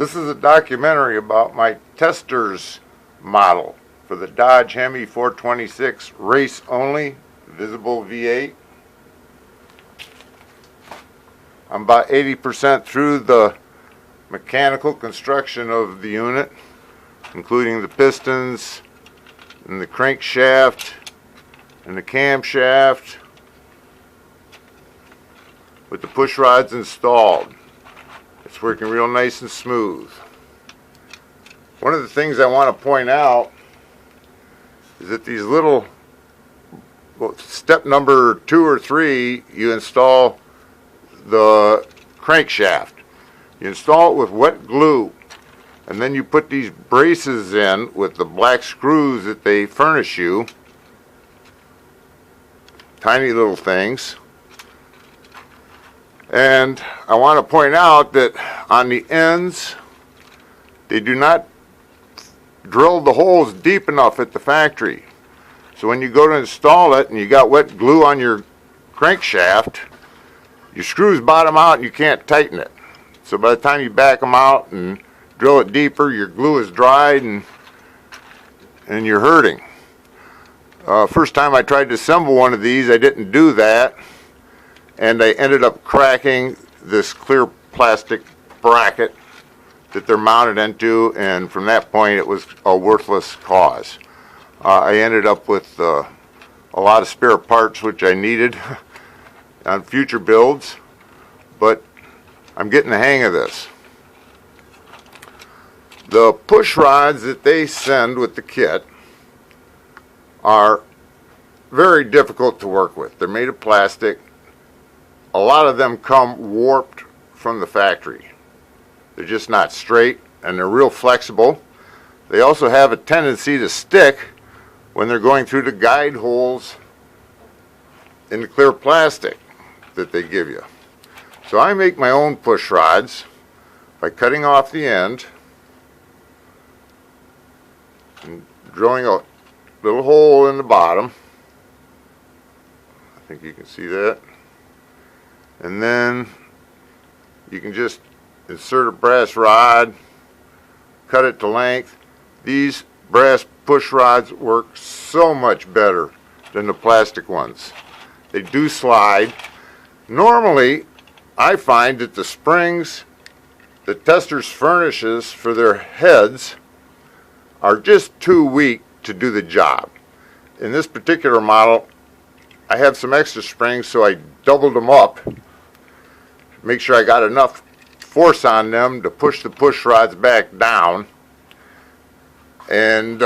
This is a documentary about my Testors model for the Dodge Hemi 426 race only visible V8. I'm about 80% through the mechanical construction of the unit, including the pistons and the crankshaft and the camshaft with the push rods installed. It's working real nice and smooth. One of the things I want to point out is that these little, step number 2 or 3, you install the crankshaft. You install it with wet glue, and then you put these braces in with the black screws that they furnish you. Tiny little things. And I want to point out that on the ends, they do not drill the holes deep enough at the factory. So when you go to install it and you got wet glue on your crankshaft, your screws bottom out and you can't tighten it. So by the time you back them out and drill it deeper, your glue is dried and you're hurting. First time I tried to assemble one of these, I didn't do that, and I ended up cracking this clear plastic bracket that they're mounted into, and from that point it was a worthless cause. I ended up with a lot of spare parts which I needed on future builds, but I'm getting the hang of this. The push rods that they send with the kit are very difficult to work with. They're made of plastic. A lot of them come warped from the factory. They're just not straight, and they're real flexible. They also have a tendency to stick when they're going through the guide holes in the clear plastic that they give you. So I make my own push rods by cutting off the end and drilling a little hole in the bottom. I think you can see that. And then you can just insert a brass rod, cut it to length. These brass push rods work so much better than the plastic ones. They do slide. Normally, I find that the springs that Testors furnishes for their heads are just too weak to do the job. In this particular model, I have some extra springs, so I doubled them up. Make sure I got enough force on them to push the push rods back down. And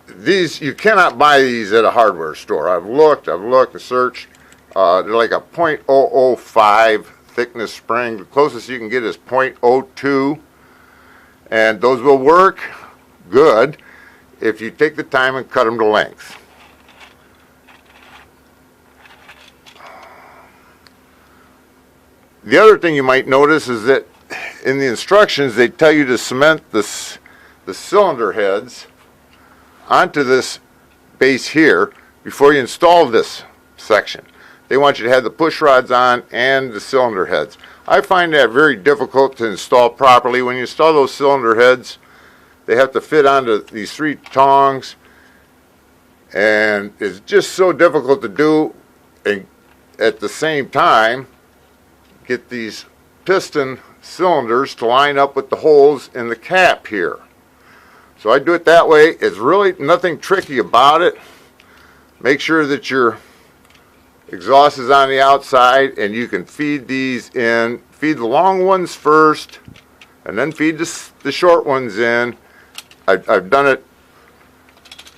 these, you cannot buy these at a hardware store. I've looked and searched. They're like a .005 thickness spring. The closest you can get is .02, and those will work good if you take the time and cut them to length. The other thing you might notice is that in the instructions they tell you to cement the cylinder heads onto this base here before you install this section. They want you to have the push rods on and the cylinder heads. I find that very difficult to install properly. When you install those cylinder heads, they have to fit onto these 3 tongs, and it's just so difficult to do, and at the same time get these piston cylinders to line up with the holes in the cap here. So I do it that way. It's really nothing tricky about it. Make sure that your exhaust is on the outside, and you can feed these in. Feed the long ones first, and then feed the short ones in. I've done it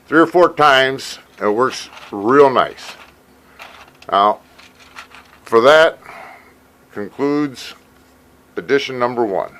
3 or 4 times, and it works real nice. Now, for that concludes edition number 1.